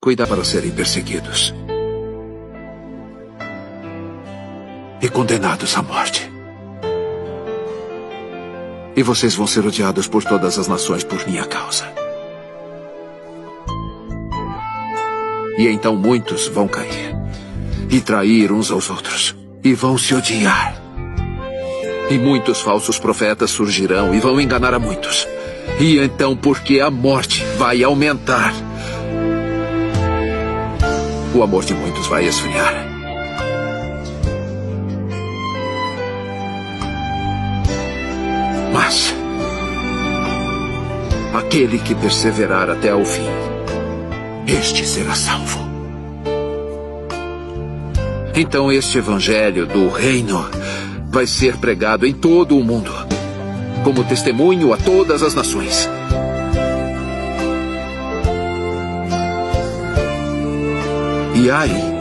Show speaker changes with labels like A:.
A: Cuidar para serem perseguidos e condenados à morte. E vocês vão ser odiados por todas as nações por minha causa. E então muitos vão cair e trair uns aos outros, e vão se odiar. E muitos falsos profetas surgirão e vão enganar a muitos. E então, porque a morte vai aumentar, o amor de muitos vai esfriar. Mas aquele que perseverar até ao fim, este será salvo. Então este evangelho do reino vai ser pregado em todo o mundo, como testemunho a todas as nações. E aí